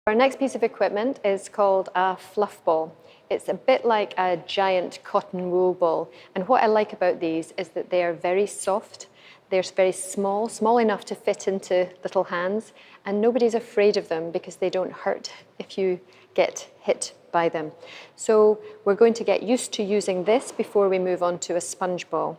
Our next piece of equipment is called a fluff ball. It's a bit like a giant cotton wool ball. And what I like about these is that they are very soft. They're very small, small enough to fit into little hands. And nobody's afraid of them because they don't hurt if you get hit by them. So we're going to get used to using this before we move on to a sponge ball.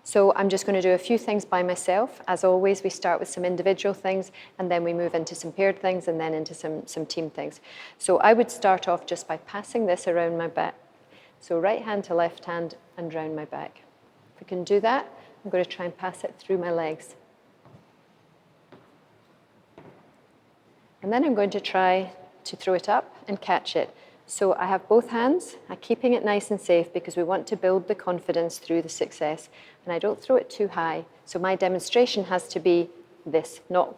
So I'm just going to do a few things by myself. As always, we start with some individual things, and then we move into some paired things, and then into some team things. So I would start off just by passing this around my back. So right hand to left hand and round my back. If we can do that, I'm going to try and pass it through my legs. And then I'm going to try to throw it up and catch it. So I have both hands, I'm keeping it nice and safe because we want to build the confidence through the success. And I don't throw it too high. So my demonstration has to be this, not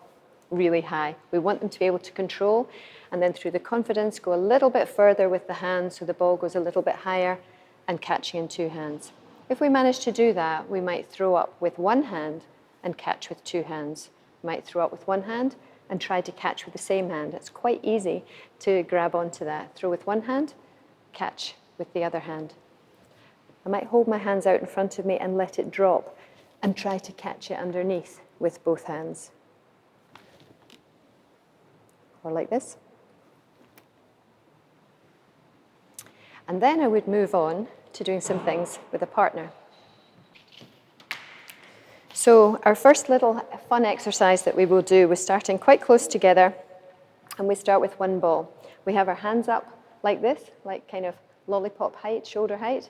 really high. We want them to be able to control, and then through the confidence, go a little bit further with the hands so the ball goes a little bit higher and catching in two hands. If we manage to do that, we might throw up with one hand and catch with two hands. We might throw up with one hand and try to catch with the same hand. It's quite easy to grab onto that. Throw with one hand, catch with the other hand. I might hold my hands out in front of me and let it drop and try to catch it underneath with both hands. Or like this. And then I would move on to doing some things with a partner. So our first little fun exercise that we will do, we're starting quite close together, and we start with one ball. We have our hands up like this, like kind of lollipop height, shoulder height,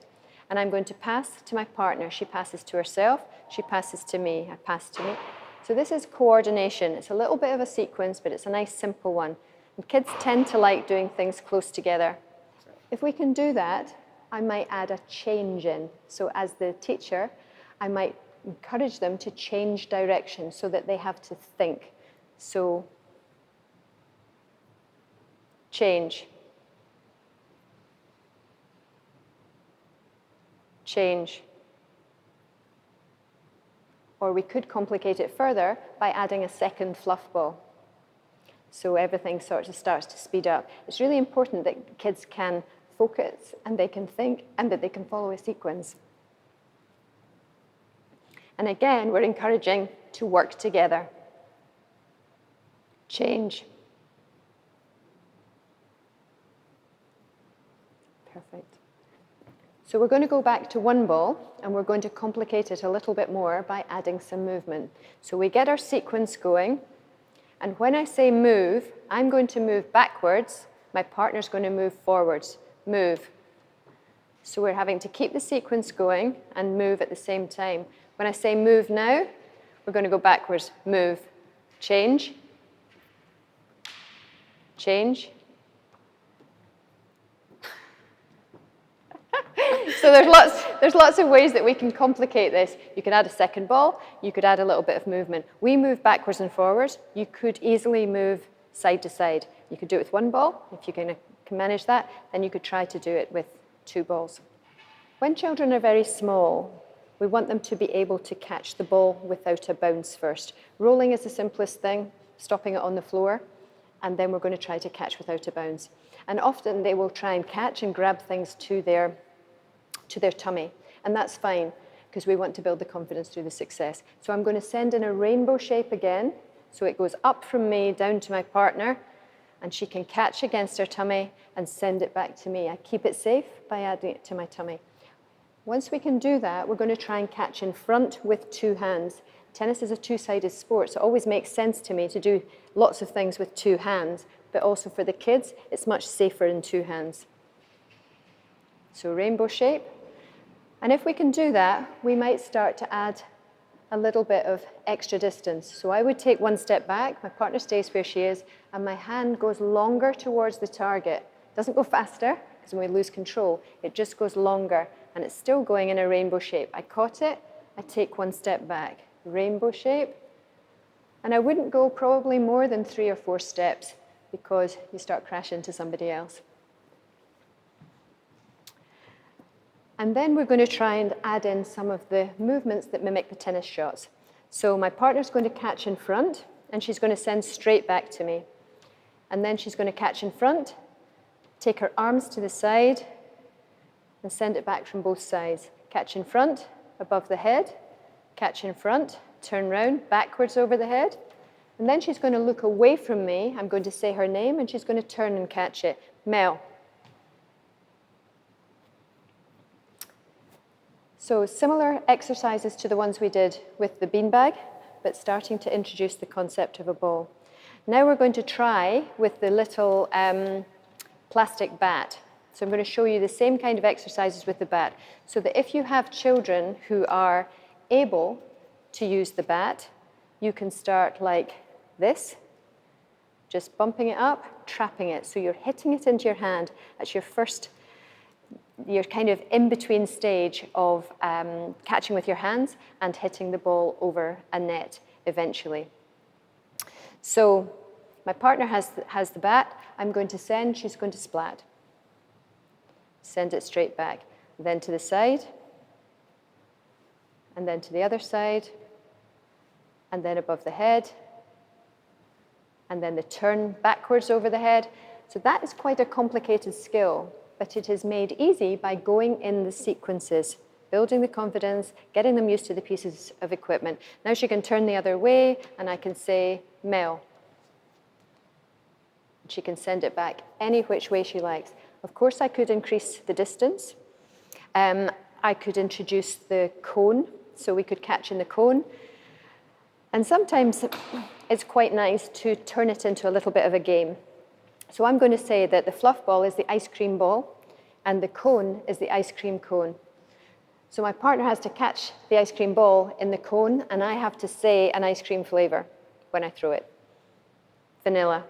and I'm going to pass to my partner. She passes to herself, she passes to me, I pass to me. So this is coordination. It's a little bit of a sequence, but it's a nice simple one. And kids tend to like doing things close together. If we can do that, I might add a change in. So as the teacher, I might encourage them to change direction so that they have to think. So, change. Change. Or we could complicate it further by adding a second fluff ball. So everything sort of starts to speed up. It's really important that kids can focus and they can think and that they can follow a sequence. And again, we're encouraging to work together. Change. Perfect. So we're going to go back to one ball, and we're going to complicate it a little bit more by adding some movement. So we get our sequence going, and when I say move, I'm going to move backwards. My partner's going to move forwards. Move. So we're having to keep the sequence going and move at the same time. When I say move now, we're going to go backwards. Move. Change. Change. So there's lots of ways that we can complicate this. You could add a second ball. You could add a little bit of movement. We move backwards and forwards. You could easily move side to side. You could do it with one ball. If you can manage that, then you could try to do it with two balls. When children are very small, we want them to be able to catch the ball without a bounce first. Rolling is the simplest thing, stopping it on the floor, and then we're going to try to catch without a bounce. And often they will try and catch and grab things to their tummy, and that's fine because we want to build the confidence through the success. So I'm going to send in a rainbow shape again, so it goes up from me down to my partner, and she can catch against her tummy and send it back to me. I keep it safe by adding it to my tummy. Once we can do that, we're going to try and catch in front with two hands. Tennis is a two-sided sport, so it always makes sense to me to do lots of things with two hands, but also for the kids, it's much safer in two hands. So rainbow shape. And if we can do that, we might start to add a little bit of extra distance. So I would take one step back, my partner stays where she is, and my hand goes longer towards the target. It doesn't go faster, because when we lose control, it just goes longer, and it's still going in a rainbow shape. I caught it, I take one step back. Rainbow shape. And I wouldn't go probably more than 3 or 4 steps, because you start crashing into somebody else. And then we're going to try and add in some of the movements that mimic the tennis shots. So my partner's going to catch in front, and she's going to send straight back to me. And then she's going to catch in front, take her arms to the side, and send it back from both sides. Catch in front, above the head, catch in front, turn round, backwards over the head. And then she's going to look away from me. I'm going to say her name, and she's going to turn and catch it. Mel. So similar exercises to the ones we did with the beanbag, but starting to introduce the concept of a ball. Now we're going to try with the little plastic bat. So I'm going to show you the same kind of exercises with the bat, so that if you have children who are able to use the bat, you can start like this, just bumping it up, trapping it. So you're hitting it into your hand. That's your first, your kind of in-between stage of catching with your hands and hitting the ball over a net eventually. So my partner has the bat. I'm going to send, she's going to splat. Send it straight back. Then to the side, and then to the other side, and then above the head, and then the turn backwards over the head. So that is quite a complicated skill, but it is made easy by going in the sequences, building the confidence, getting them used to the pieces of equipment. Now she can turn the other way, and I can say, Mel. She can send it back any which way she likes. Of course, I could increase the distance. I could introduce the cone, so we could catch in the cone. And sometimes it's quite nice to turn it into a little bit of a game. So I'm going to say that the fluff ball is the ice cream ball, and the cone is the ice cream cone. So my partner has to catch the ice cream ball in the cone, and I have to say an ice cream flavor when I throw it. Vanilla.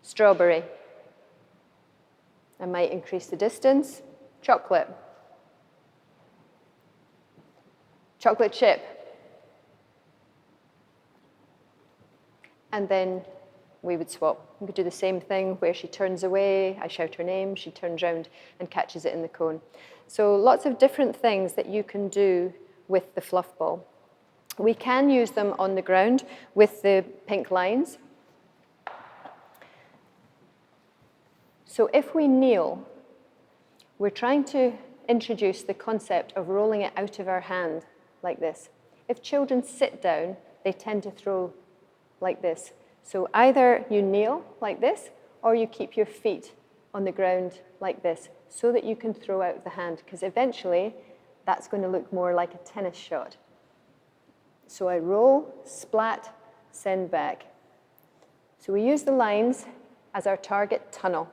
Strawberry. I might increase the distance. Chocolate. Chocolate chip. And then we would swap. We could do the same thing where she turns away, I shout her name, she turns round and catches it in the cone. So lots of different things that you can do with the fluff ball. We can use them on the ground with the pink lines. So if we kneel, we're trying to introduce the concept of rolling it out of our hand like this. If children sit down, they tend to throw like this. So either you kneel like this, or you keep your feet on the ground like this, so that you can throw out the hand, because eventually that's going to look more like a tennis shot. So I roll, splat, send back. So we use the lines as our target tunnel.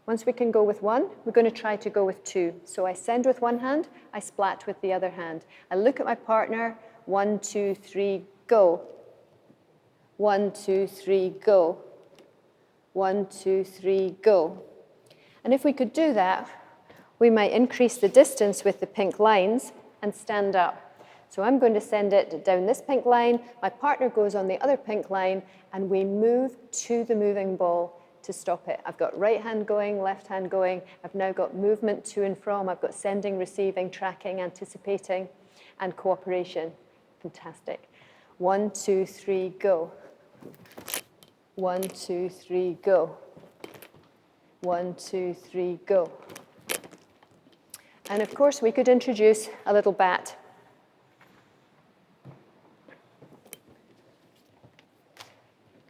Once we can go with one, we're going to try to go with two. So I send with one hand, I splat with the other hand. I look at my partner, 1, 2, 3, go. 1, 2, 3, go. 1, 2, 3, go. And if we could do that, we might increase the distance with the pink lines and stand up. So I'm going to send it down this pink line, my partner goes on the other pink line, and we move to the moving ball to stop it. I've got right hand going, left hand going. I've now got movement to and from. I've got sending, receiving, tracking, anticipating, and cooperation. Fantastic. 1, 2, 3, go. 1, 2, 3, go. 1, 2, 3, go. And of course, we could introduce a little bat.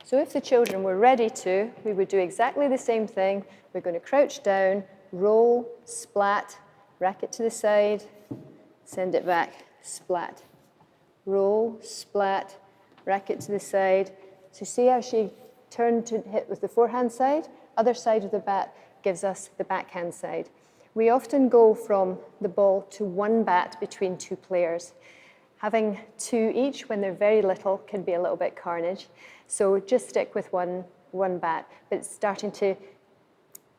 So if the children were ready to, we would do exactly the same thing. We're going to crouch down, roll, splat, rack it to the side, send it back, splat. Roll, splat, rack it to the side. So see how she turned to hit with the forehand side? Other side of the bat gives us the backhand side. We often go from the ball to one bat between two players. Having two each when they're very little can be a little bit carnage. So just stick with one bat, but it's starting to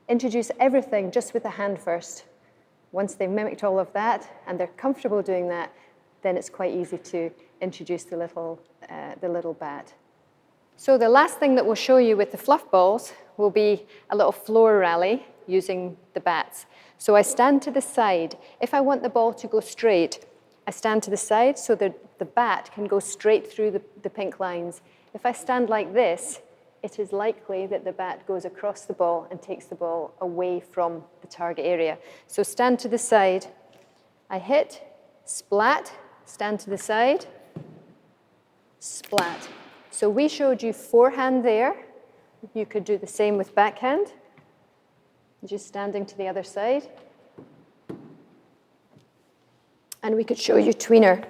introduce everything just with the hand first. Once they've mimicked all of that and they're comfortable doing that, then it's quite easy to introduce the little bat. So the last thing that we'll show you with the fluff balls will be a little floor rally using the bats. So I stand to the side. If I want the ball to go straight, I stand to the side so that the bat can go straight through the pink lines. If I stand like this, it is likely that the bat goes across the ball and takes the ball away from the target area. So stand to the side. I hit, splat, stand to the side, splat. So we showed you forehand there. You could do the same with backhand. Just standing to the other side. And we could show you tweener.